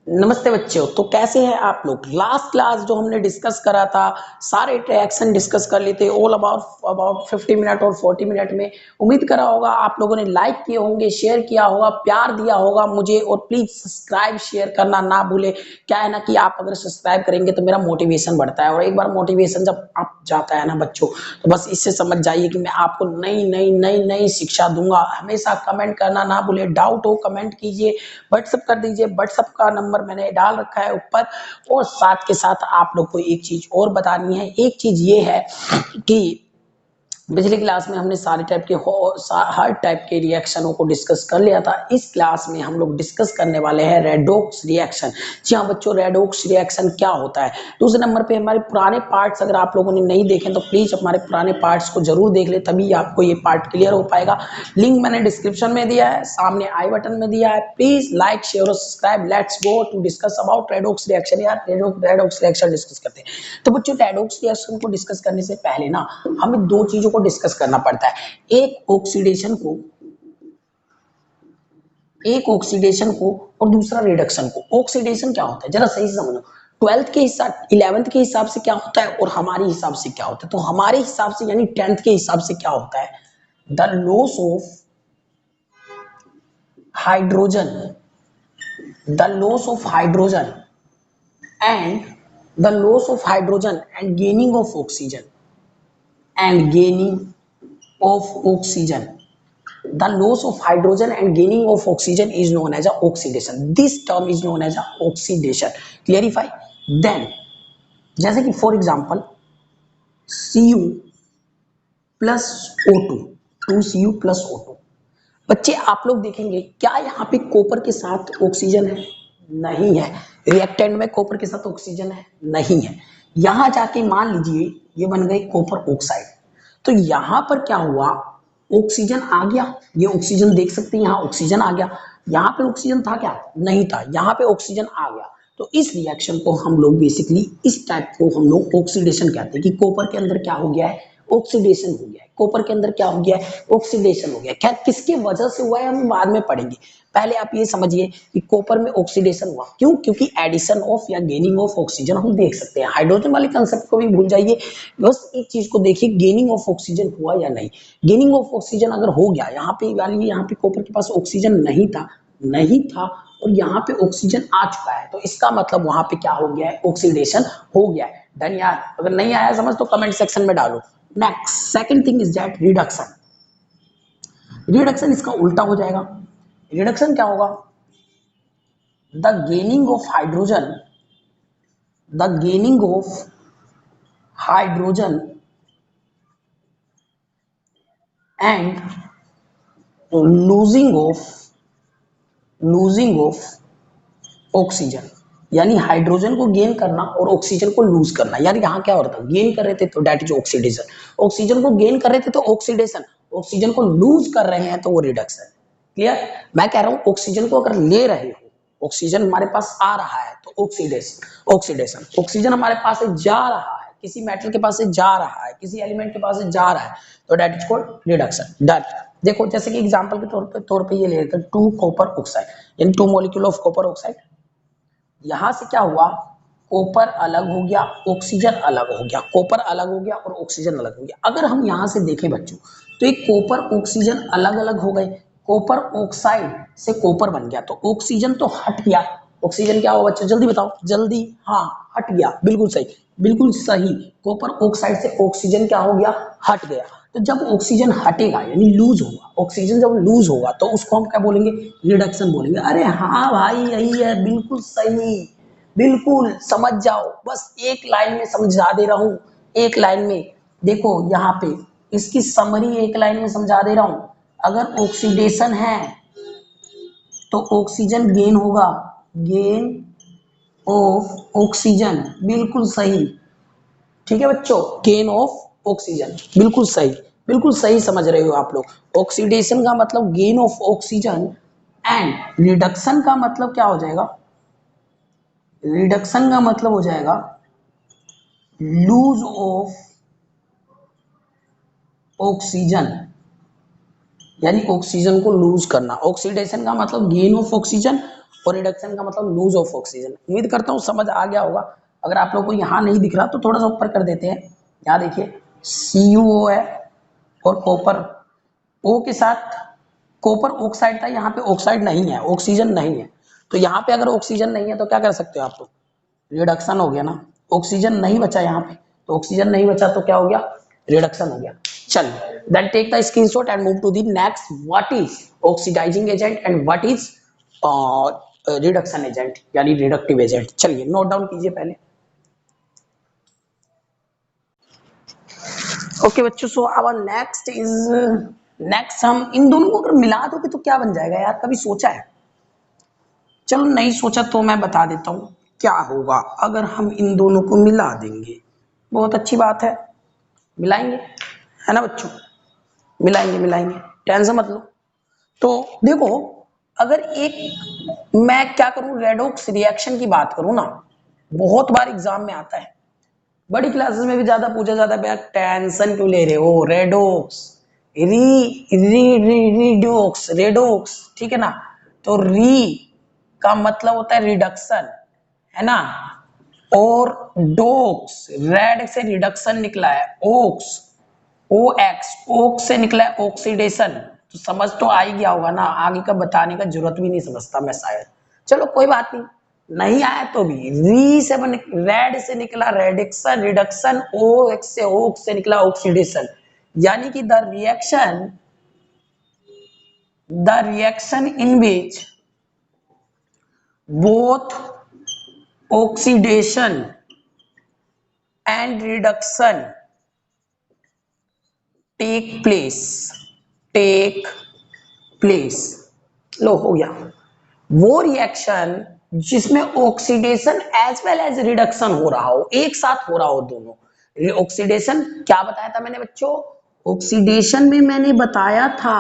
नमस्ते बच्चों। तो कैसे हैं आप लोग। लास्ट क्लास जो हमने डिस्कस करा था, सारे रिएक्शन डिस्कस कर लिए थे ऑल अबाउट अबाउट 50 मिनट और 40 मिनट में। उम्मीद करा होगा आप लोगों ने लाइक किए होंगे, शेयर किया होगा, प्यार दिया होगा मुझे। और प्लीज सब्सक्राइब शेयर करना ना भूले। क्या है ना कि आप अगर सब्सक्राइब करेंगे तो मेरा मोटिवेशन बढ़ता है, और एक बार मोटिवेशन जब आप जाता है ना बच्चों, तो बस इससे समझ जाइए कि मैं आपको नई नई नई नई शिक्षा दूंगा। हमेशा कमेंट करना ना भूले, डाउट हो कमेंट कीजिए, व्हाट्सअप कर दीजिए। व्हाट्सअप का नंबर मैंने डाल रखा है ऊपर। और साथ के साथ आप लोग को एक चीज और बतानी है। एक चीज ये है कि पिछली क्लास में हमने सारे टाइप के हर टाइप के रिएक्शनों को डिस्कस कर लिया था। इस क्लास में हम लोग डिस्कस करने वाले हैं रेडॉक्स रिएक्शन। जी हाँ बच्चों, रेडॉक्स रिएक्शन क्या होता है। दूसरे नंबर पे हमारे पुराने पार्ट्स अगर आप लोगों ने नहीं देखे तो प्लीज हमारे पुराने पार्ट्स को जरूर देख ले, तभी आपको ये पार्ट क्लियर हो पाएगा। लिंक मैंने डिस्क्रिप्शन में दिया है, सामने आई बटन में दिया है। प्लीज लाइक शेयर और subscribe. Let's go to discuss about redox reaction. यार रेडॉक्स रिएक्शन डिस्कस करते हैं। तो बच्चों रेडॉक्स रिएक्शन को डिस्कस करने से पहले ना हमें दो चीजों को डिस्कस करना पड़ता है। एक ऑक्सीडेशन को और दूसरा रिडक्शन को। ऑक्सीडेशन क्या होता है जरा सही से समझो। 12th के हिसाब 11th के हिसाब से क्या होता है और हमारे हिसाब से क्या होता है। तो हमारे हिसाब से यानी 10th के हिसाब से क्या होता है, the loss of hydrogen, the loss of hydrogen and the loss of hydrogen and gaining of oxygen and gaining of oxygen, the loss of hydrogen and gaining of oxygen is known as a oxidation. This term is known as a oxidation. Clarify. Then जैसे कि for example Cu plus O2, 2Cu plus O2। बच्चे आप लोग देखेंगे क्या यहाँ पे copper के साथ ऑक्सीजन है? नहीं है। रिएक्टेंट में कॉपर के साथ ऑक्सीजन है? नहीं है। यहां जाके मान लीजिए ये बन गई कॉपर ऑक्साइड। तो यहां पर क्या हुआ, ऑक्सीजन आ गया। ये ऑक्सीजन देख सकते हैं, यहाँ ऑक्सीजन आ गया। यहाँ पे ऑक्सीजन था क्या? नहीं था। यहाँ पे ऑक्सीजन आ गया। तो इस रिएक्शन को हम लोग बेसिकली इस टाइप को हम लोग ऑक्सीडेशन कहते हैं कि कॉपर के अंदर क्या हो गया है, ऑक्सीडेशन हो गया है। कॉपर के अंदर क्या हो गया है, ऑक्सीडेशन हो गया है। क्या किसके वजह से हुआ है हम बाद में पढ़ेंगे। पहले आप ये समझिए कि कॉपर में ऑक्सीडेशन हुआ क्यों, क्योंकि एडिशन ऑफ या गेनिंग ऑफ ऑक्सीजन हम देख सकते हैं। हाइड्रोजन वाले कंसेप्ट को भी भूल जाइए, बस एक चीज को देखिए गेनिंग ऑफ ऑक्सीजन हुआ या नहीं। गेनिंग ऑफ ऑक्सीजन अगर हो गया, यहाँ पे वाली यहाँ पे कॉपर के पास ऑक्सीजन नहीं था और यहाँ पे ऑक्सीजन आ चुका है, तो इसका मतलब वहां पे क्या हो गया है, ऑक्सीडेशन हो गया है। डन यार। अगर नहीं आया समझ तो कमेंट सेक्शन में डालो। Next second thing is that reduction. Reduction इसका उल्टा हो जाएगा। रिडक्शन क्या होगा, the gaining of hydrogen, the gaining of hydrogen and losing of oxygen. यानी हाइड्रोजन को गेन करना और ऑक्सीजन को लूज करना। यार यहाँ क्या हो रहा था, गेन कर रहे थे तो डेट इज ऑक्सीडेशन, ऑक्सीजन को गेन कर रहे थे तो ऑक्सीडेशन, ऑक्सीजन को लूज कर रहे हैं तो वो रिडक्शन। क्लियर। मैं कह रहा हूं ऑक्सीजन को अगर ले रहे हो, ऑक्सीजन हमारे पास आ रहा है तो ऑक्सीडेशन, ऑक्सीडेशन। ऑक्सीजन हमारे पास से जा रहा है, किसी मेटल के पास से जा रहा है, किसी एलिमेंट के पास से जा रहा है, तो that is called reduction. Done. देखो जैसे कि एग्जांपल के तौर पे ये ले लेते हैं 2 कॉपर ऑक्साइड, यानी 2 मॉलिक्यूल ऑफ कॉपर ऑक्साइड। यहां से क्या हुआ, कॉपर अलग हो गया, ऑक्सीजन अलग हो गया, कॉपर अलग हो गया और ऑक्सीजन अलग हो गया। अगर हम यहां से देखें बच्चों, तो एक कॉपर ऑक्सीजन अलग अलग हो गए। कॉपर ऑक्साइड से कॉपर बन गया तो ऑक्सीजन तो हट गया। ऑक्सीजन क्या हुआ बच्चों, जल्दी बताओ जल्दी। हाँ, हट गया। बिल्कुल सही, बिल्कुल सही। कॉपर ऑक्साइड से ऑक्सीजन क्या हो गया, हट गया। तो जब ऑक्सीजन हटेगा यानी लूज होगा, ऑक्सीजन जब लूज होगा तो उसको हम क्या बोलेंगे, रिडक्शन बोलेंगे। अरे हाँ भाई यही है, बिल्कुल सही। बिल्कुल समझ जाओ, बस एक लाइन में समझा दे रहा हूं, एक लाइन में। देखो यहाँ पे इसकी समरी एक लाइन में समझा दे रहा हूं। अगर ऑक्सीडेशन है तो ऑक्सीजन गेन होगा, गेन ऑफ ऑक्सीजन। बिल्कुल सही। ठीक है बच्चों, गेन ऑफ ऑक्सीजन, बिल्कुल सही। बिल्कुल सही समझ रहे हो आप लोग। ऑक्सीडेशन का मतलब gain of oxygen and reduction का मतलब क्या हो जाएगा, रिडक्शन का मतलब हो जाएगा लूज ऑफ ऑक्सीजन, यानी ऑक्सीजन को लूज करना। ऑक्सीडेशन का मतलब गेन ऑफ ऑक्सीजन और रिडक्शन का मतलब लूज ऑफ ऑक्सीजन। उम्मीद करता हूँ समझ आ गया होगा। अगर आप लोग को यहाँ नहीं दिख रहा तो थोड़ा सा ऊपर कर देते हैं। यहाँ देखिए CuO है और कॉपर O के साथ कॉपर ऑक्साइड था, यहाँ पे ऑक्साइड नहीं है, ऑक्सीजन नहीं है। तो यहाँ पे अगर ऑक्सीजन नहीं है तो क्या कर सकते हो आप लोग, रिडक्शन हो गया ना। ऑक्सीजन नहीं बचा यहाँ पे, तो ऑक्सीजन नहीं बचा तो क्या हो गया, रिडक्शन हो गया। चल then take the screenshot and move to the next. What is oxidising agent and what is reduction agent यानी रिडक्टिव एजेंट। चलिए नोट डाउन कीजिए पहले। ओके बच्चों, so our next is, next हम इन दोनों को अगर मिला दोगे तो क्या बन जाएगा यार, कभी सोचा है? चलो नहीं सोचा तो मैं बता देता हूँ क्या होगा अगर हम इन दोनों को मिला देंगे। बहुत अच्छी बात है, मिलाएंगे, है ना बच्चों, मिलाएंगे मिलाएंगे, टेंशन मत लो। तो देखो, अगर एक मैं क्या करूं, रेडॉक्स रिएक्शन की बात करूं ना, बहुत बार एग्जाम में आता है, बड़ी क्लासेस में भी ज्यादा पूछा जाता है। भैया टेंशन क्यों ले रहे हो, रेडॉक्स, री री री रिडोक्स, रेडोक्स, ठीक है ना। तो री का मतलब होता है रिडक्शन, है ना, और डोक्स, रेड से रिडक्शन निकला है, ओक्स, ओ एक्स, ओक्स से निकला है ऑक्सीडेशन। तो समझ तो आ ही गया होगा ना, आगे का बताने का जरूरत भी नहीं समझता मैं शायद। चलो कोई बात नहीं, नहीं आया तो भी री से रेड से निकला रेडिक्शन, रिडक्शन, ओ एक्स से ओक्स से निकला ऑक्सीडेशन। यानी कि the reaction in which both oxidation and reduction take place। लो हो गया, वो रिएक्शन जिसमें oxidation as well as reduction हो रहा हो, एक साथ हो रहा हो दोनों। ऑक्सीडेशन क्या बताया था मैंने बच्चों, ऑक्सीडेशन में मैंने बताया था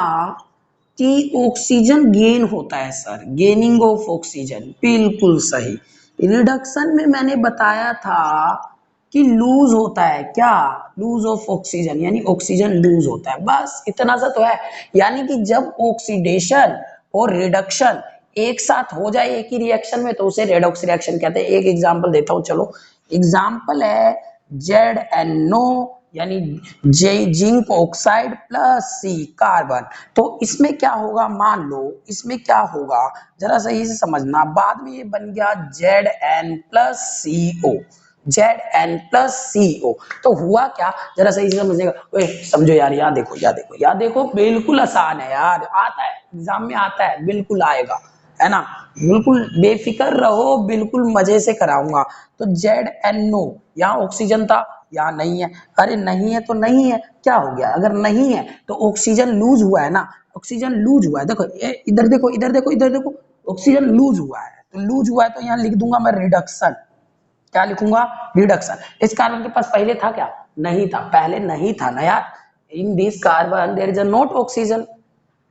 कि ऑक्सीजन गेन होता है सर, गेनिंग ऑफ ऑक्सीजन, बिल्कुल सही। रिडक्शन में मैंने बताया था कि लूज होता है, क्या, लूज ऑफ ऑक्सीजन, यानी ऑक्सीजन लूज होता है, बस इतना सा तो है। यानी कि जब ऑक्सीडेशन और रिडक्शन एक साथ हो जाए एक ही रिएक्शन में तो उसे रेडॉक्स रिएक्शन कहते हैं। एक एग्जांपल देता हूं, चलो एग्जांपल है ZnO यानी zinc oxide plus C carbon. तो इसमें क्या होगा, मान लो इसमें क्या होगा, जरा सही से समझना, बाद में ये बन गया Zn प्लस CO, Zn+CO। तो हुआ क्या, जरा सही से समझिएगा, ओए समझो यार, याद देखो याद देखो याद देखो, बिल्कुल आसान है यार, आता है एग्जाम में आता है, बिल्कुल आएगा, है ना, बिल्कुल बेफिक्र रहो, बिल्कुल मजे से कराऊंगा। तो ZnO, यहाँ ऑक्सीजन था, यहाँ नहीं है, अरे नहीं है तो नहीं है, क्या हो गया, अगर नहीं है तो ऑक्सीजन लूज हुआ है ना, ऑक्सीजन लूज हुआ है, देखो इधर देखो इधर देखो इधर देखो, ऑक्सीजन लूज हुआ है, तो लूज हुआ है तो यहाँ लिख दूंगा मैं रिडक्शन। क्या लिखूंगा, रिडक्शन। इस कार्बन के पास पहले था क्या, नहीं था, पहले नहीं था ना यार, in this carbon there is a not oxygen,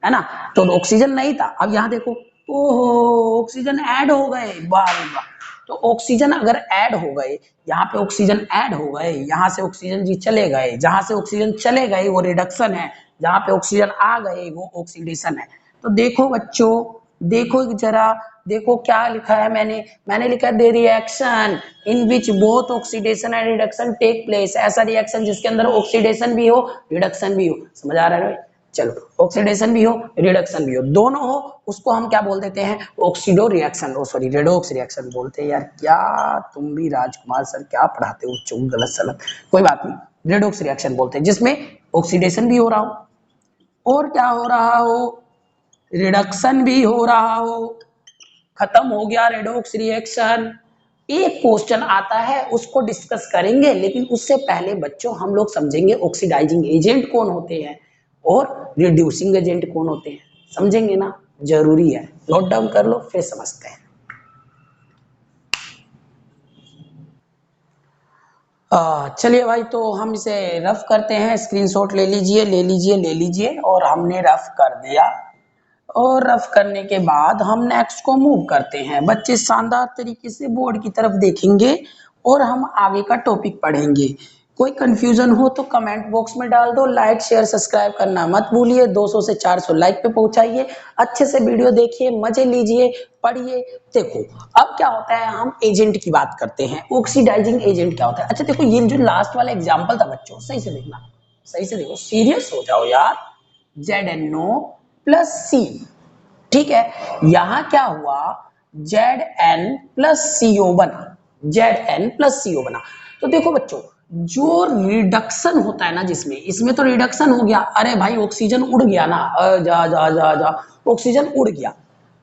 है ना, तो ऑक्सीजन नहीं था। अब यहाँ देखो, ओहो ऑक्सीजन ऐड हो गए, वाह वाह। तो ऑक्सीजन अगर ऐड हो गए, यहाँ पे ऑक्सीजन ऐड हो गए, यहाँ से ऑक्सीजन जी चले गए, जहां से ऑक्सीजन चले गए वो रिडक्शन है, जहां पे ऑक्सीजन आ गए वो ऑक्सीडेशन है। तो देखो बच्चों, देखो जरा, देखो क्या लिखा है मैंने लिखा the reaction in which both oxidation and reduction take place. ऐसा रिएक्शन जिसके अंदर ऑक्सीडेशन भी हो रिडक्शन भी हो, समझ आ रहा है? चलो, ऑक्सीडेशन भी हो रिडक्शन भी हो, दोनों हो, उसको हम क्या बोल देते हैं, ऑक्सीडो रिएक्शन, ओ सॉरी रेडॉक्स रिएक्शन बोलते हैं। यार क्या तुम भी राजकुमार सर क्या पढ़ाते हो, चुप गलत सलत, कोई बात नहीं, रेडॉक्स रिएक्शन बोलते हैं, जिसमें ऑक्सीडेशन भी हो रहा हो और क्या हो रहा हो, रिडक्शन भी हो रहा हो। खत्म हो गया रेडॉक्स रिएक्शन। एक क्वेश्चन आता है उसको डिस्कस करेंगे, लेकिन उससे पहले बच्चों हम लोग समझेंगे ऑक्सीडाइजिंग एजेंट कौन होते हैं और रिड्यूसिंग एजेंट कौन होते हैं, समझेंगे ना, जरूरी है, नोट डाउन कर लो फिर समझते हैं। चलिए भाई, तो हम इसे रफ करते हैं, स्क्रीनशॉट ले लीजिए ले लीजिए ले लीजिए, और हमने रफ कर दिया। और रफ करने के बाद हम नेक्स्ट को मूव करते हैं। बच्चे शानदार तरीके से बोर्ड की तरफ देखेंगे और हम आगे का टॉपिक पढ़ेंगे। कोई कंफ्यूजन हो तो कमेंट बॉक्स में डाल दो। लाइक शेयर सब्सक्राइब करना मत भूलिए। 200 से 400 लाइक पे पहुंचाइए। अच्छे से वीडियो देखिए, मजे लीजिए, पढ़िए। देखो अब क्या होता है, हम एजेंट की बात करते हैं। ऑक्सीडाइजिंग एजेंट क्या होता है? अच्छा देखो, ये जो लास्ट वाला एग्जांपल था बच्चों, सही से देखना, सही से देखो, सीरियस हो जाओ यार। ZnO प्लस सी, ठीक है। यहां क्या हुआ, Zn प्लस CO बना, Zn प्लस CO बना। तो देखो बच्चों, जो रिडक्शन होता है ना, जिसमें, इसमें तो रिडक्शन हो गया। अरे भाई ऑक्सीजन उड़ गया ना, जा जा जा जा, ऑक्सीजन उड़ गया।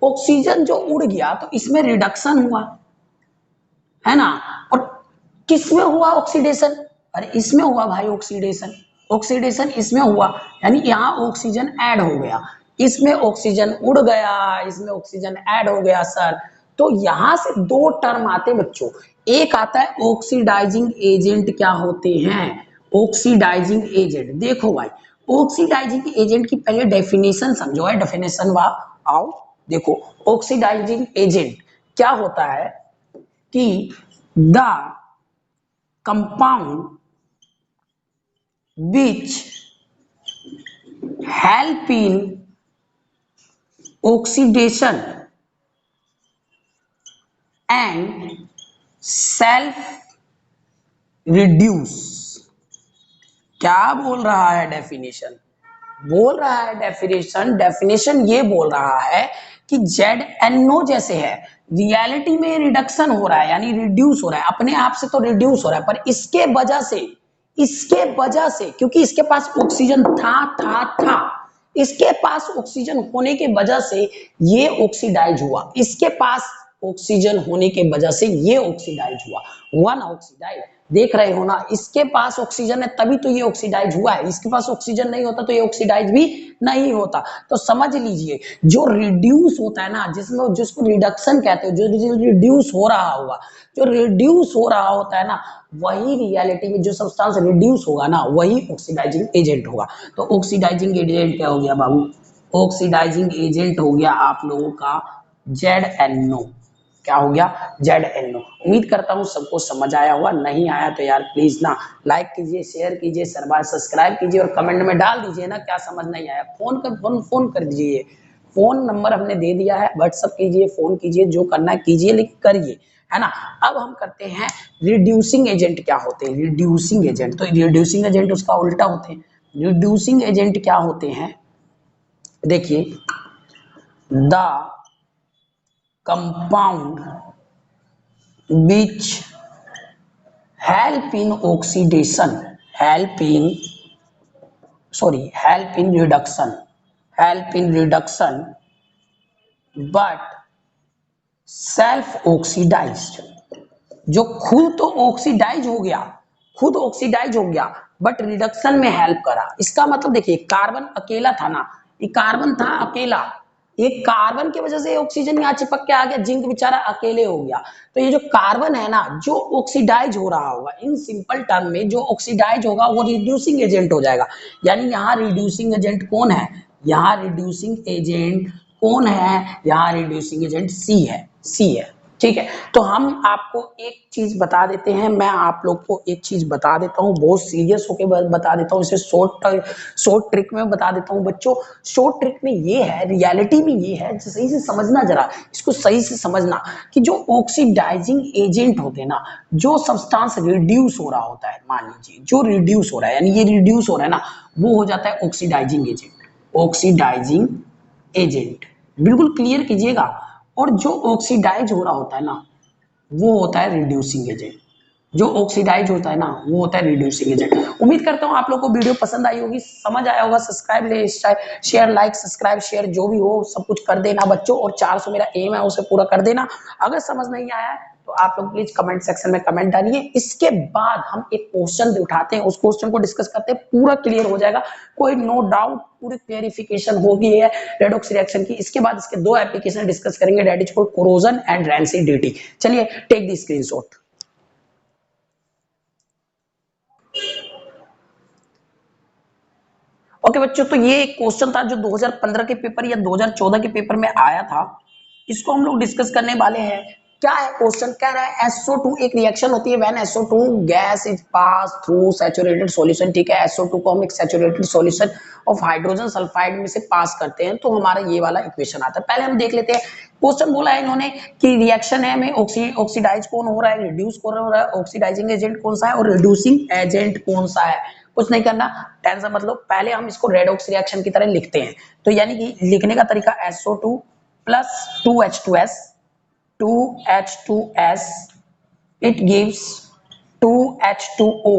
ऑक्सीजन जो उड़ गया तो इसमें रिडक्शन हुआ, है ना। और किसमें हुआ ऑक्सीडेशन? अरे इसमें हुआ भाई ऑक्सीडेशन। ऑक्सीडेशन इसमें हुआ, यानी यहाँ ऑक्सीजन ऐड हो गया, इसमें ऑक्सीजन उड़ गया, इसमें ऑक्सीजन ऐड हो गया सर। तो यहां से दो टर्म आते बच्चों। एक आता है ऑक्सीडाइजिंग एजेंट क्या होते हैं। ऑक्सीडाइजिंग एजेंट, देखो भाई, ऑक्सीडाइजिंग एजेंट की पहले डेफिनेशन समझो है। डेफिनेशन वाह, आओ देखो। ऑक्सीडाइजिंग एजेंट क्या होता है कि the compound which help in oxidation and self reduce। क्या बोल रहा है डेफिनेशन? बोल रहा है डेफिनेशन, डेफिनेशन ये बोल रहा है कि ZnO जैसे है, रियलिटी में रिडक्शन हो रहा है, यानी रिड्यूस हो रहा है, अपने आप से तो रिड्यूस हो रहा है, पर इसके वजह से, क्योंकि इसके पास ऑक्सीजन था, इसके पास ऑक्सीजन होने के वजह से ये ऑक्सीडाइज हुआ। इसके पास ऑक्सीजन होने के वजह से ये ऑक्सीडाइज हुआ ना ऑक्सीडाइज। देख रहे हो ना, इसके पास ऑक्सीजन है तभी तो ये ऑक्सीडाइज हुआ है। इसके पास ऑक्सीजन नहीं होता तो ये ऑक्सीडाइज भी नहीं होता। तो समझ लीजिए, जो रिड्यूस होता है ना, जिसमें, जिसको रिडक्शन कहते हो, जो रिड्यूस हो रहा होगा, जो रिड्यूस हो रहा होता है ना, वही रियलिटी में जो सब्सटेंस रिड्यूस होगा ना, वही ऑक्सीडाइजिंग एजेंट होगा। तो ऑक्सीडाइजिंग एजेंट क्या हो गया बाबू? ऑक्सीडाइजिंग एजेंट हो गया आप लोगों का ZnO। क्या हो गया? ZnO। उम्मीद करता हूँ सबको समझ आया होगा। नहीं आया तो यार प्लीज ना लाइक कीजिए, शेयर कीजिए, सब्सक्राइब कीजिए और कमेंट में डाल दीजिए ना क्या समझ नहीं आया। फोन कर दीजिए। फोन नंबर हमने दे दिया है, व्हाट्सअप कीजिए, फोन कीजिए, जो करना है कीजिए, लेकिन करिए, है ना। अब हम करते हैं रिड्यूसिंग एजेंट क्या होते हैं। रिड्यूसिंग एजेंट, तो रिड्यूसिंग एजेंट उसका उल्टा होते हैं। रिड्यूसिंग एजेंट क्या होते हैं? देखिए, the compound which help in oxidation, help in reduction but self oxidized। जो खुद तो ऑक्सीडाइज हो गया, खुद ऑक्सीडाइज हो गया, बट रिडक्शन में हेल्प करा। इसका मतलब देखिए, कार्बन अकेला था ना, ये कार्बन था अकेला, एक कार्बन की वजह से ऑक्सीजन यहाँ चिपक के आ गया, जिंक बेचारा अकेले हो गया। तो ये जो कार्बन है ना, जो ऑक्सीडाइज हो रहा होगा, इन सिंपल टर्म में जो ऑक्सीडाइज होगा वो रिड्यूसिंग एजेंट हो जाएगा। यानी यहाँ रिड्यूसिंग एजेंट कौन है? यहाँ रिड्यूसिंग एजेंट कौन है? यहाँ रिड्यूसिंग एजेंट सी है। ठीक है, तो हम आपको एक चीज बता देते हैं, मैं आप लोग को एक चीज बता देता हूँ, बहुत सीरियस होकर बता देता हूँ, इसे शॉर्ट ट्रिक में बता देता हूँ बच्चों। शॉर्ट ट्रिक में ये है, रियलिटी में ये है, सही से समझना, जरा इसको सही से समझना कि जो ऑक्सीडाइजिंग एजेंट होते हैं ना, जो सब्सटेंस रिड्यूस हो रहा होता है, मान लीजिए जो रिड्यूस हो रहा है, यानी ये रिड्यूस हो रहा है ना, वो हो जाता है ऑक्सीडाइजिंग एजेंट। ऑक्सीडाइजिंग एजेंट बिल्कुल क्लियर कीजिएगा। और जो ऑक्सीडाइज हो रहा होता है ना, वो होता है रिड्यूसिंग एजेंट। जो ऑक्सीडाइज होता है ना, वो होता है रिड्यूसिंग एजेंट। उम्मीद करता हूँ आप लोगों को वीडियो पसंद आई होगी, समझ आया होगा। Subscribe share, like subscribe share जो भी हो सब कुछ कर देना बच्चों, और 400 मेरा एम है उसे पूरा कर देना। अगर समझ नहीं आया है तो आप लोग प्लीज कमेंट सेक्शन में कमेंट डालिए। इसके बाद हम एक क्वेश्चन उठाते हैं, उस क्वेश्चन को डिस्कस करते हैं, पूरा क्लियर हो जाएगा, कोई नो डाउट, पूरी क्लियरिफिकेशन होगी है रेडॉक्स रिएक्शन की। इसके बाद इसके दो एप्लीकेशन डिस्कस करेंगे, that is called corrosion and rancidity. चलिए टेक द स्क्रीनशॉट। ओके बच्चों, तो ये एक क्वेश्चन था जो 2015 के पेपर या 2014 के पेपर में आया था, इसको हम लोग डिस्कस करने वाले हैं। क्या है क्वेश्चन कह रहा है SO2 एक रिएक्शन होती है when SO2 gas is pass through saturated solution, ठीक है। SO2 को हम एक saturated solution of hydrogen sulphide में से पास करते हैं तो हमारा ये वाला इक्वेशन आता है। पहले हम देख लेते हैं क्वेश्चन बोला है इन्होंने कि रिएक्शन है में ऑक्सीडाइज कौन हो रहा है, रिड्यूस कौन हो रहा है, ऑक्सीडाइजिंग एजेंट कौन सा है और रिड्यूसिंग एजेंट कौन सा है। कुछ नहीं करना, टेंशन मतलब पहले हम इसको रेडॉक्स रिएक्शन की तरह लिखते हैं। तो यानी कि लिखने का तरीका SO2 plus 2H2S 2H2S it gives 2H2O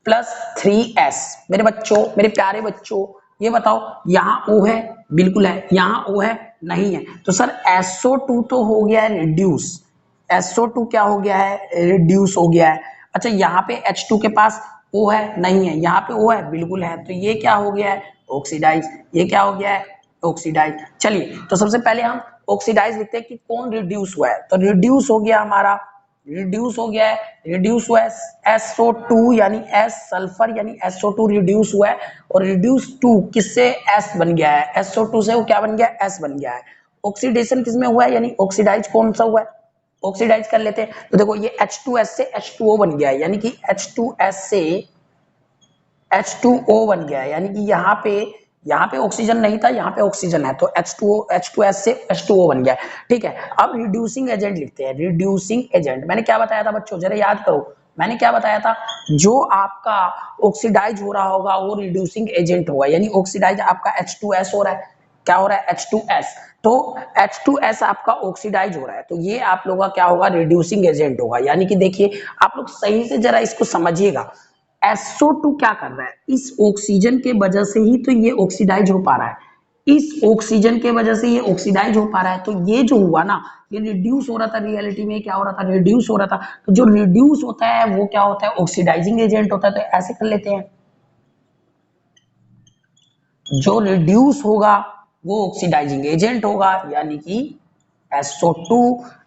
plus 3S। मेरे बच्चों, मेरे प्यारे बच्चों, ये बताओ यहाँ O है, बिल्कुल है, यहाँ O है, नहीं है। तो सर SO2 तो हो गया है रिड्यूस, SO2 क्या हो गया है, रिड्यूस हो गया है। अच्छा यहाँ पे H2 के पास O है, नहीं है, यहाँ पे O है, बिल्कुल है। तो ये क्या हो गया है, ऑक्सीडाइज। ये क्या हो गया है, ऑक्सीडाइज। चलिए तो सबसे पहले हम ऑक्सीडाइज लिखते हैं कि कौन रिड्यूस हुआ है। तो रिड्यूस हो गया हमारा, रिड्यूस हो गया है, रिड्यूस हुआ है SO2 यानी S सल्फर यानी SO2 रिड्यूस हुआ है और रिड्यूस टू किससे, S बन गया है, SO2 से वो क्या बन गया है, S बन गया है। ऑक्सीडेशन किसमें हुआ है यानी ऑक्सीडाइज कौन सा हुआ है, ऑक्सीडाइज कर लेते हैं। तो देखो ये H2S से H2O बन गया है यानी कि H2S से H2O बन गया है यानी कि यहाँ पे ऑक्सीजन नहीं था, यहाँ पे ऑक्सीजन है तो H2S से H2O बन गया है, ठीक है। अब रिड्यूसिंग एजेंट लिखते हैं। रिड्यूसिंग एजेंट मैंने क्या बताया था बच्चों, जरा याद करो, मैंने क्या बताया था, जो आपका ऑक्सीडाइज हो रहा होगा वो रिड्यूसिंग एजेंट होगा। यानी ऑक्सीडाइज आपका H2S हो रहा है, क्या हो रहा है, H2S। तो H2S आपका ऑक्सीडाइज हो रहा है तो ये आप लोगों का क्या होगा, रिड्यूसिंग एजेंट होगा। यानी कि देखिए आप लोग सही से जरा इसको समझिएगा, SO2 क्या कर रहा है, इस ऑक्सीजन के वजह से ही तो ये ऑक्सीडाइज हो पा रहा है, इस ऑक्सीजन के वजह से ये ऑक्सीडाइज हो पा रहा है। तो ये जो हुआ ना, ये रिड्यूस हो रहा था, रियलिटी में क्या हो रहा था, रिड्यूस हो रहा था। तो जो रिड्यूस होता है वो क्या होता है, ऑक्सीडाइजिंग एजेंट होता है। तो ऐसे कर लेते हैं, जो रिड्यूस होगा वो ऑक्सीडाइजिंग एजेंट होगा यानी कि SO2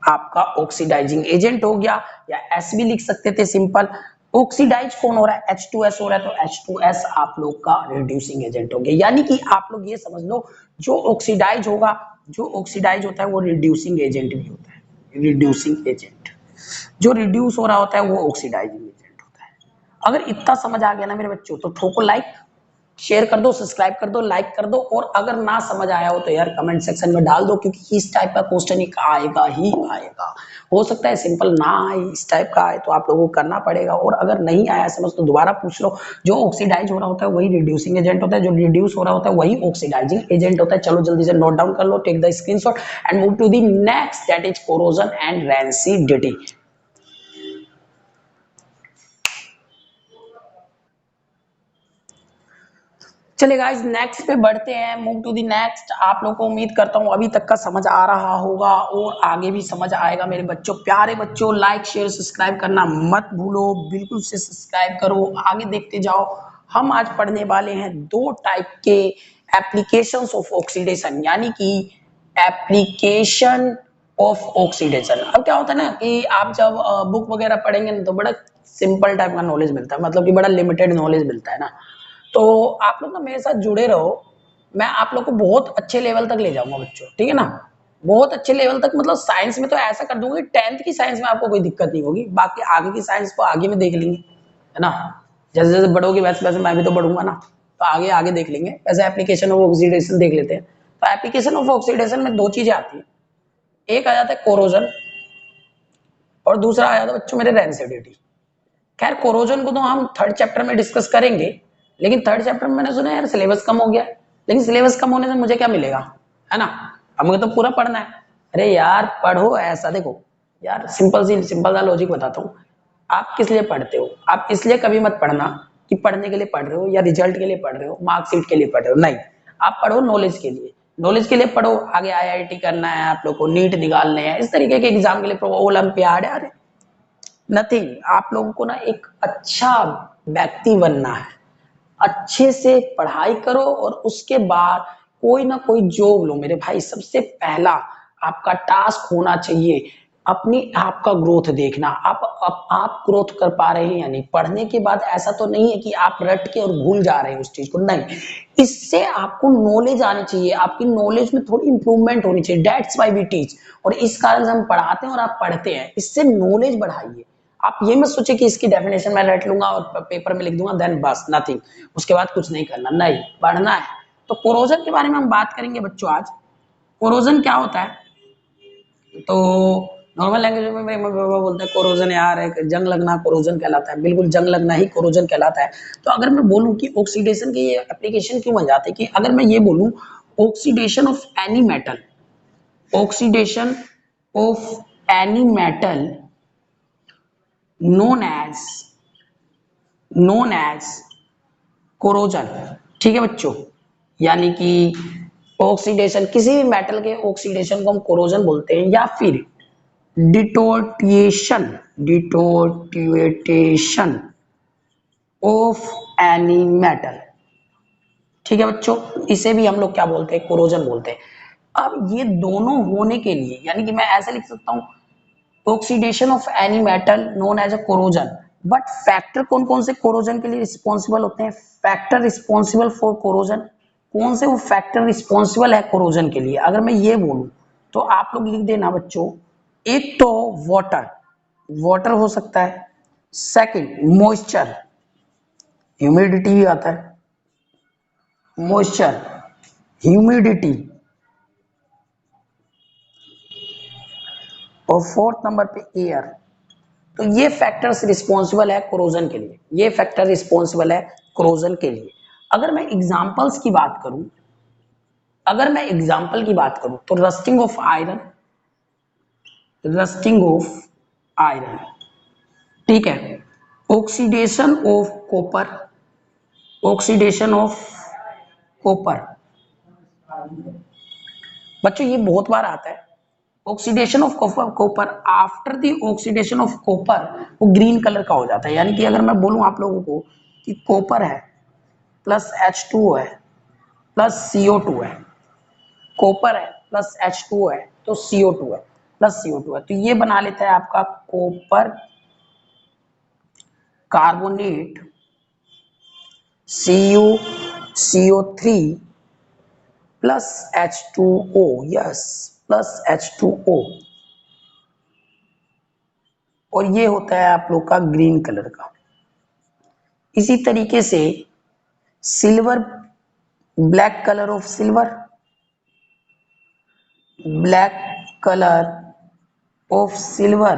आपका ऑक्सीडाइजिंग एजेंट हो गया, या S भी लिख सकते थे सिंपल। ऑक्सीडाइज कौन हो रहा है, H2S हो रहा है तो H2S आप लोग का रिड्यूसिंग एजेंट हो गया। यानी कि आप लोग ये समझ लो, जो ऑक्सीडाइज होगा, जो ऑक्सीडाइज होता है वो रिड्यूसिंग एजेंट भी होता है, रिड्यूसिंग एजेंट। जो रिड्यूस हो रहा होता है वो ऑक्सीडाइजिंग एजेंट होता है। अगर इतना समझ आ गया ना मेरे बच्चों तो ठोको लाइक, शेयर कर दो, सब्सक्राइब कर दो, लाइक कर दो। और अगर ना समझ आया हो तो यार कमेंट सेक्शन में डाल दो, क्योंकि इस टाइप का क्वेश्चन एक आएगा ही आएगा। हो सकता है सिंपल ना आए, इस टाइप का आए तो आप लोगों को करना पड़ेगा। और अगर नहीं आया समझ तो दोबारा पूछ लो। जो ऑक्सीडाइज हो रहा होता है वही रिड्यूसिंग एजेंट होता है, जो रिड्यूस हो रहा होता है वही ऑक्सीडाइजिंग एजेंट होता है। चलो जल्दी से नोट डाउन कर लो, take the screenshot and move to the next, that is corrosion and rancidity. चलिए गाइस नेक्स्ट पे बढ़ते हैं, मूव टू द नेक्स्ट। आप लोगों को उम्मीद करता हूँ अभी तक का समझ आ रहा होगा और आगे भी समझ आएगा। मेरे बच्चों, प्यारे बच्चों, लाइक शेयर सब्सक्राइब करना मत भूलो, बिल्कुल से सब्सक्राइब करो, आगे देखते जाओ। हम आज पढ़ने वाले हैं दो टाइप के एप्लीकेशंस ऑफ ऑक्सीडेशन, यानी कि एप्लीकेशन ऑफ ऑक्सीडेशन। अब क्या होता है ना कि आप जब बुक वगैरह पढ़ेंगे ना तो बड़ा सिंपल टाइप का नॉलेज मिलता है, मतलब कि बड़ा लिमिटेड नॉलेज मिलता है ना। तो आप लोग ना मेरे साथ जुड़े रहो, मैं आप लोग को बहुत अच्छे लेवल तक ले जाऊंगा बच्चों, ठीक है ना। बहुत अच्छे लेवल तक, मतलब साइंस में तो ऐसा कर दूंगा कि 10th की साइंस में आपको कोई दिक्कत नहीं होगी, बाकी आगे की साइंस को आगे में देख लेंगे, है ना। जैसे जैसे बढ़ोगे वैसे वैसे मैं भी तो बढ़ूंगा ना, तो आगे आगे देख लेंगे। वैसे एप्लीकेशन ऑफ ऑक्सीडेशन देख लेते हैं। तो एप्लीकेशन ऑफ ऑक्सीडेशन में दो चीजें आती है, एक आ जाता है कोरोजन और दूसरा आ जाता है बच्चों मेरे रेंसिडिटी। खैर कोरोजन को तो हम थर्ड चैप्टर में डिस्कस करेंगे, लेकिन थर्ड चैप्टर में मैंने सुना यार सिलेबस कम हो गया। लेकिन सिलेबस कम होने से मुझे क्या मिलेगा, है ना। अब मुझे तो पूरा पढ़ना है। अरे यार पढ़ो, ऐसा देखो यार, सिंपल सा लॉजिक बताता हूँ। आप किस लिए पढ़ते हो, आप इसलिए कभी मत पढ़ना कि पढ़ने के लिए पढ़ रहे हो या रिजल्ट के लिए पढ़ रहे हो, मार्कशीट के लिए पढ़ रहे हो, नहीं। आप पढ़ो नॉलेज के लिए, नॉलेज के लिए पढ़ो। आगे IIT करना है आप लोग को, नीट निकालने हैं, इस तरीके के एग्जाम के लिए, ओलंपियाड है, नथिंग। आप लोगों को ना एक अच्छा व्यक्ति बनना है, अच्छे से पढ़ाई करो और उसके बाद कोई ना कोई जॉब लो मेरे भाई। सबसे पहला आपका टास्क होना चाहिए अपनी आपका ग्रोथ देखना, आप ग्रोथ कर पा रहे हैं या नहीं। पढ़ने के बाद ऐसा तो नहीं है कि आप रट के और भूल जा रहे हैं उस चीज को, नहीं, इससे आपको नॉलेज आनी चाहिए, आपकी नॉलेज में थोड़ी इंप्रूवमेंट होनी चाहिए। दैट्स व्हाई वी टीच, और इस कारण से हम पढ़ाते हैं और आप पढ़ते हैं, इससे नॉलेज बढ़ाइए। आप ये मत सोचिए कि इसकी डेफिनेशन मैं रट लूंगा और पेपर में लिख दूंगा देन बस नथिंग, उसके बाद कुछ नहीं करना, नहीं, पढ़ना है। तो कोरोजन के बारे में हम बात करेंगे बच्चों आज। कोरोजन क्या होता है, तो नॉर्मल लैंग्वेज में बोलते हैं कोरोजन यार है, जंग लगना कोरोजन कहलाता है, बिल्कुल जंग लगना ही कोरोजन कहलाता है। तो अगर मैं बोलूं कि ऑक्सीडेशन की ये एप्लीकेशन क्यों बन जाती है, कि अगर मैं ये बोलूं oxidation of any metal, oxidation of any metal known as known as corrosion, ठीक है बच्चों, यानी कि ऑक्सीडेशन, किसी भी मेटल के ऑक्सीडेशन को हम कोरोजन बोलते हैं, या फिर डिटोटिएशन, डिटोटिएशन ऑफ एनी मेटल, ठीक है बच्चों, इसे भी हम लोग क्या बोलते हैं, कोरोजन बोलते हैं। अब ये दोनों होने के लिए, यानी कि मैं ऐसे लिख सकता हूं oxidation of any metal known as a corrosion, but factor कौन कौन से कोरोजन के लिए रिस्पॉन्सिबल होते हैं, फैक्टर रिस्पॉन्सिबल फॉर कोरोजन, कौन से वो फैक्टर रिस्पॉन्सिबल है कोरोजन के लिए, अगर मैं ये बोलूं तो आप लोग लिख देना बच्चों। एक तो वाटर, वाटर हो सकता है, सेकंड मॉइस्चर, ह्यूमिडिटी भी आता है, मॉइस्चर, ह्यूमिडिटी, और फोर्थ नंबर पे एयर। तो ये फैक्टर्स रिस्पॉन्सिबल है कोरोजन के लिए, ये फैक्टर रिस्पॉन्सिबल है कोरोजन के लिए। अगर मैं एग्जांपल्स की बात करूं, अगर मैं एग्जांपल की बात करूं तो rusting of iron, rusting of iron, ठीक है, oxidation of copper, oxidation of copper, बच्चों ये बहुत बार आता है, oxidation of copper, copper after the oxidation of copper वो ग्रीन कलर का हो जाता है। यानी कि अगर मैं बोलूं आप लोगों को कि कॉपर है प्लस H2O है प्लस CO2 है, कॉपर है प्लस H2O है तो CO2 है प्लस CO2 है, तो ये बना लेता है आपका copper carbonate CuCO3 plus H2O, yes, plus H2O, और ये होता है आप लोग का ग्रीन कलर का। इसी तरीके से silver, black colour of silver, black colour of silver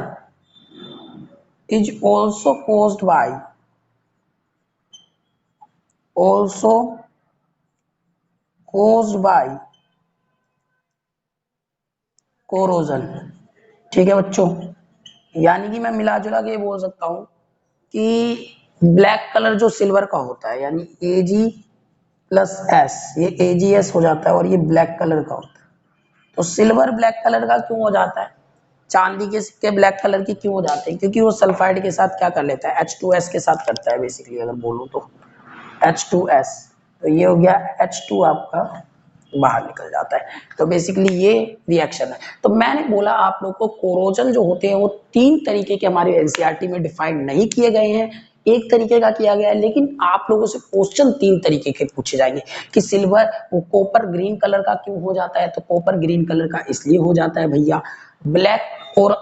is also caused by corrosion, ठीक है बच्चों। यानी कि मैं मिला जुला के ये बोल सकता हूं कि ब्लैक कलर जो सिल्वर का होता है, यानी Ag+S, ये AgS हो जाता है और ये ब्लैक कलर का होता है। तो सिल्वर ब्लैक कलर का क्यों हो जाता है, चांदी के सिक्के ब्लैक कलर की क्यों हो जाते हैं, क्योंकि वो सल्फाइड के साथ क्या कर लेता है, H2S के साथ करता है बेसिकली, अगर बोलूं तो H2S, तो ये हो गया H2 आपका बाहर निकल जाता है। तो बेसिकली ये रिएक्शन है। तो मैंने बोला आप लोग को कोरोजन जो होते हैं वो तीन तरीके के हमारे एनसीईआरटी में डिफाइन नहीं किए गए हैं, एक तरीके का किया गया है, लेकिन आप लोगों से क्वेश्चन तीन तरीके के पूछे जाएंगे कि सिल्वर वो कॉपर ग्रीन कलर का क्यों हो जाता है, तो कॉपर ग्रीन कलर का इसलिए हो जाता है भैया, ब्लैक और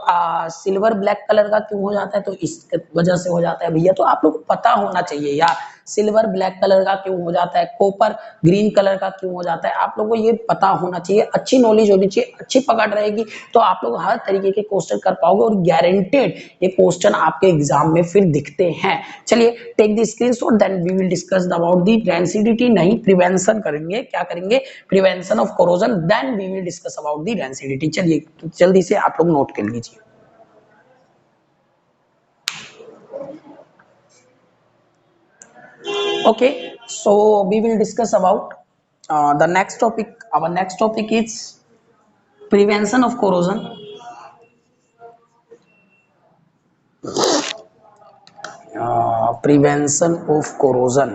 सिल्वर ब्लैक कलर का क्यों हो जाता है, तो इस वजह से हो जाता है भैया। तो आप लोग को पता होना चाहिए यार, सिल्वर ब्लैक कलर का क्यों हो जाता है, कॉपर ग्रीन कलर का क्यों हो जाता है, आप लोगों को ये पता होना चाहिए, अच्छी नॉलेज होनी चाहिए, अच्छी पकड़ रहेगी तो आप लोग हर तरीके के क्वेश्चन कर पाओगे, और गारंटेड ये क्वेश्चन आपके एग्जाम में फिर दिखते हैं। चलिए take the screenshot, then we will discuss about the rancidity, नहीं प्रिवेंशन करेंगे, क्या करेंगे, prevention of corrosion, then we will discuss about the rancidity. चलिए जल्दी से आप लोग नोट कर लीजिए। Okay, so we will discuss about the next topic. Our next topic is prevention of corrosion. Prevention of corrosion.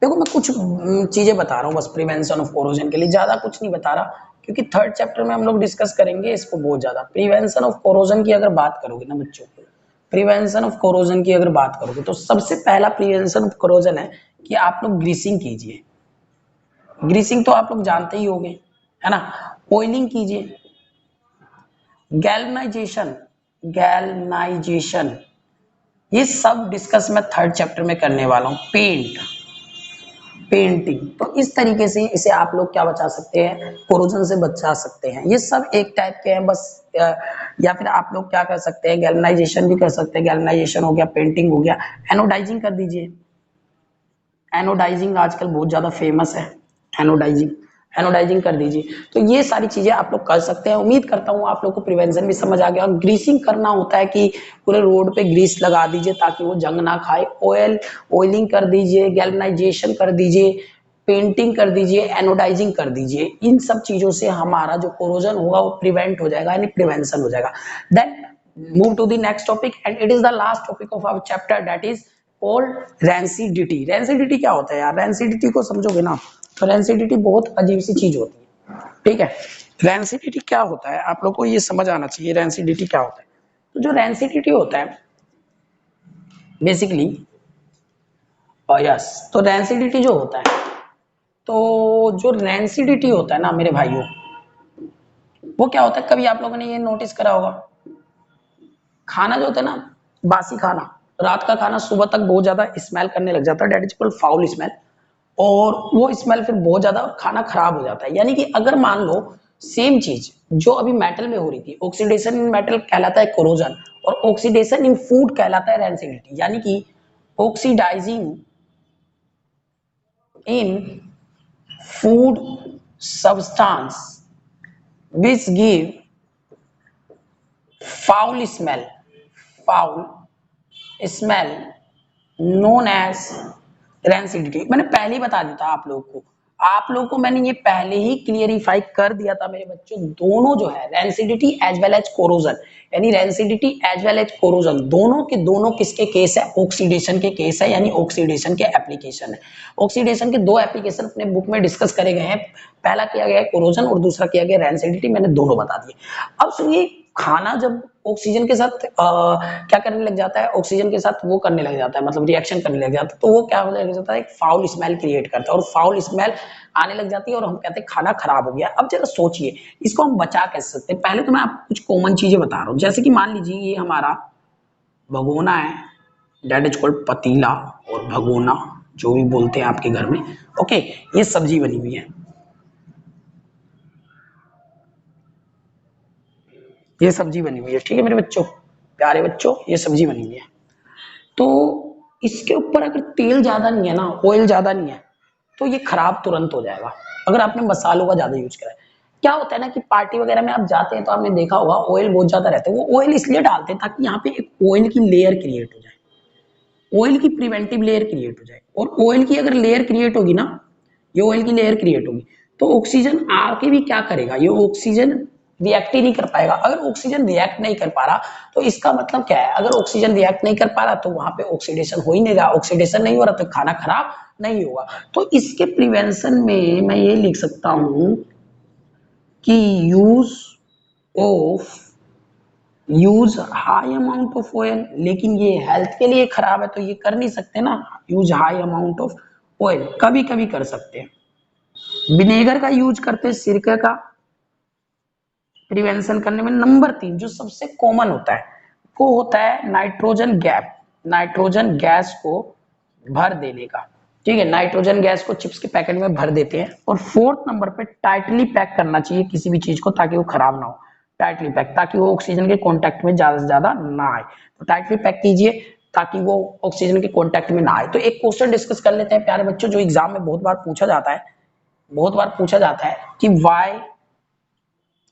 देखो मैं कुछ चीजें बता रहा हूँ बस प्रिवेंशन ऑफ कोरोजन के लिए, ज्यादा कुछ नहीं बता रहा, क्योंकि थर्ड चैप्टर में हम लोग डिस्कस करेंगे इसको बहुत ज्यादा। प्रिवेंशन ऑफ कोरोजन की अगर बात करोगे ना बच्चों, प्रिवेंशन ऑफ कोरोजन की अगर बात करोगे तो सबसे पहला प्रिवेंशन ऑफ कोरोजन है कि आप लोग ग्रीसिंग कीजिए। ग्रीसिंग तो आप लोग जानते ही होंगे, है ना। ऑयलिंग कीजिए। गैल्वनाइजेशन, गैल्वनाइजेशन ये सब डिस्कस मैं थर्ड चैप्टर में करने वाला हूं। पेंट, पेंटिंग, तो इस तरीके से इसे आप लोग क्या बचा सकते हैं, कोरोजन से बचा सकते हैं। ये सब एक टाइप के हैं बस। या फिर आप लोग क्या कर सकते हैं, गैल्वनाइजेशन भी कर सकते हैं। गैल्वनाइजेशन हो गया, पेंटिंग हो गया, एनोडाइजिंग कर दीजिए। एनोडाइजिंग आजकल बहुत ज्यादा फेमस है, एनोडाइजिंग, एनोडाइजिंग कर दीजिए। तो ये सारी चीजें आप लोग कर सकते हैं। उम्मीद करता हूँ आप लोग को प्रिवेंशन भी समझ आ गया। और ग्रीसिंग करना होता है कि पूरे रोड पे ग्रीस लगा दीजिए ताकि वो जंग ना खाए। ऑयल, ऑयलिंग कर दीजिए, गैल्वनाइजेशन कर दीजिए, पेंटिंग कर दीजिए, एनोडाइजिंग कर दीजिए। इन सब चीजों से हमारा जो कोरोजन होगा वो प्रिवेंट हो जाएगा, यानी प्रिवेंशन हो जाएगा। Then move to the next topic and it is the last topic of our chapter, that is called rancidity. Rancidity क्या होता है यार, रेंसिडिटी को समझोगे ना तो रेंसिडिटी बहुत अजीब सी चीज होती है, ठीक है। रेंसिडिटी क्या होता है आप लोग को ये समझ आना चाहिए, रेंसिडिटी क्या होता है। तो जो रेंसिडिटी होता है बेसिकली, यस, तो रेंसिडिटी जो होता है, तो जो रेंसिडिटी होता है ना मेरे भाइयों, वो क्या होता है, कभी आप लोगों ने ये नोटिस करा होगा, खाना जो होता है ना, बासी खाना, रात का खाना सुबह तक बहुत ज्यादा स्मेल करने लग जाता है, that is called foul smell. और वो स्मेल फिर बहुत ज्यादा खाना खराब हो जाता है। यानी कि अगर मान लो सेम चीज जो अभी मेटल में हो रही थी, ऑक्सीडेशन इन मेटल कहलाता है कोरोजन, और ऑक्सीडेशन इन फूड कहलाता है रेंसिडिटी। यानी कि oxidising in food substance which give foul smell, foul smell known as rancidity. मैंने पहले ही बता दिया था आप लोगों को, आप लोगों को मैंने ये पहले ही क्लियरिफाई कर दिया था मेरे बच्चों। दोनों जो है rancidity as well as corrosion, यानी rancidity as well as corrosion, दोनों के दोनों किसके केस है, ऑक्सीडेशन के केस है, यानी ऑक्सीडेशन के एप्लीकेशन है। ऑक्सीडेशन के दो एप्लीकेशन अपने बुक में डिस्कस करे गए हैं। पहला किया गया है कोरोजन और दूसरा किया गया रेंसिडिटी, मैंने दोनों बता दिए। अब सुनिए, खाना जब ऑक्सीजन के साथ क्या करने लग जाता है, ऑक्सीजन के साथ वो करने लग जाता है, मतलब रिएक्शन करने लग जाता है, तो वो क्या होने लग जाता है, एक फाउल स्मेल क्रिएट करता है, और फाउल स्मेल आने लग जाती है और हम कहते हैं खाना खराब हो गया। अब जरा सोचिए इसको हम बचा कैसे सकते हैं। पहले तो मैं आपको कुछ कॉमन चीजें बता रहा हूँ, जैसे कि मान लीजिए ये हमारा भगोना है, डेट इज कॉल्ड पतीला और भगोना, जो भी बोलते हैं आपके घर में। ओके, ये सब्जी बनी हुई है, ये सब्जी बनी हुई है, ठीक है मेरे बच्चों, प्यारे बच्चों, ये सब्जी बनी हुई है। तो इसके ऊपर अगर तेल ज्यादा नहीं है ना, ऑयल ज्यादा नहीं है, तो ये खराब तुरंत हो जाएगा अगर आपने मसालों का ज्यादा यूज करा है। क्या होता है ना कि पार्टी वगैरह में आप जाते हैं तो आपने देखा होगा ऑयल बहुत ज्यादा रहता है। वो ऑयल इसलिए डालते हैं ताकि यहाँ पे एक ऑयल की लेयर क्रिएट हो जाए, ऑयल की प्रिवेंटिव लेयर क्रिएट हो जाए। और ऑयल की अगर लेयर क्रिएट होगी ना, ये ऑयल की लेयर क्रिएट होगी, तो ऑक्सीजन आके भी क्या करेगा, ये ऑक्सीजन रिएक्ट ही नहीं कर पाएगा। अगर ऑक्सीजन रिएक्ट नहीं कर पा रहा तो इसका मतलब क्या है, अगर ऑक्सीजन रिएक्ट नहीं कर पा रहा तो वहां पे ऑक्सीडेशन हो ही नहीं रहा, ऑक्सीडेशन नहीं हो रहा तो खाना खराब नहीं होगा। तो इसके प्रिवेंशन में मैं ये लिख सकता हूं कि of use high amount of oil, लेकिन ये हेल्थ के लिए खराब है तो ये कर नहीं सकते ना, use high amount of oil. कभी कभी कर सकते हैं। विनेगर का यूज करते हैं, सिरके का, प्रिवेंशन करने में। नंबर 3 जो सबसे कॉमन होता है वो होता है नाइट्रोजन गैप, नाइट्रोजन गैस को भर देने का, ठीक है। नाइट्रोजन गैस को चिप्स के पैकेट में भर देते हैं। और फोर्थ नंबर पे टाइटली पैक करना चाहिए किसी भी चीज को ताकि वो खराब ना हो, टाइटली पैक, ताकि वो ऑक्सीजन के कांटेक्ट में ज्यादा से ज्यादा ना आए। तो टाइटली पैक कीजिए ताकि वो ऑक्सीजन के कांटेक्ट में ना आए। तो एक क्वेश्चन डिस्कस कर लेते हैं प्यारे बच्चों, जो एग्जाम में बहुत बार पूछा जाता है, बहुत बार पूछा जाता है कि Y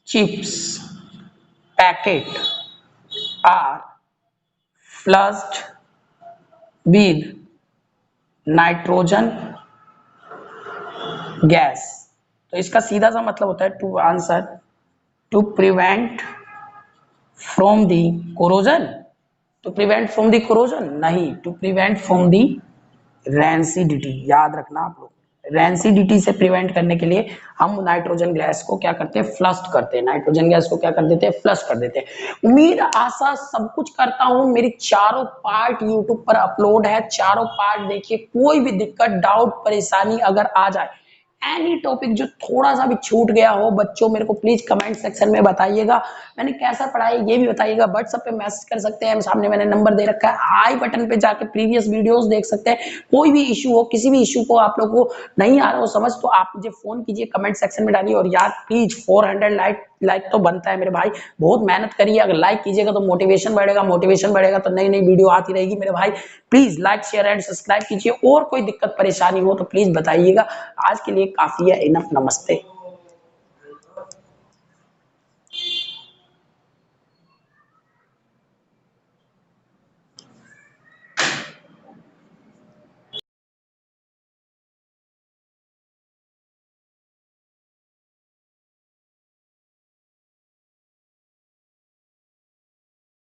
chips packet are flushed with nitrogen gas। तो इसका सीधा सा मतलब होता है to answer, to prevent from the corrosion, to prevent from the corrosion नहीं, to prevent from the rancidity. याद रखना आप लोग, रेंसिडिटी से प्रिवेंट करने के लिए हम नाइट्रोजन गैस को क्या करते हैं, फ्लश करते हैं, नाइट्रोजन गैस को क्या कर देते हैं, फ्लश कर देते हैं। उम्मीद आशा सब कुछ करता हूं मेरी चारों पार्ट यूट्यूब पर अपलोड है, चारों पार्ट देखिए, कोई भी दिक्कत डाउट परेशानी अगर आ जाए, एनी टॉपिक जो थोड़ा सा भी छूट गया हो बच्चों, मेरे को प्लीज कमेंट सेक्शन में बताइएगा। मैंने कैसा पढ़ाया ये भी बताइएगा। व्हाट्सएप पे मैसेज कर सकते हैं, सामने मैंने नंबर दे रखा है, आई बटन पे जाके प्रीवियस वीडियोस देख सकते हैं। कोई भी इशू हो, किसी भी इशू को आप लोगों को नहीं आ रहा हो समझ, तो आप मुझे फोन कीजिए, कमेंट सेक्शन में डालिए। और यार प्लीज 400 लाइक तो बनता है मेरे भाई, बहुत मेहनत करिए, अगर लाइक कीजिएगा तो मोटिवेशन बढ़ेगा, मोटिवेशन बढ़ेगा तो नई नई वीडियो आती रहेगी मेरे भाई। Please like share and subscribe कीजिए, और कोई दिक्कत परेशानी हो तो प्लीज बताइएगा। आज के लिए काफी है, इनफ, नमस्ते।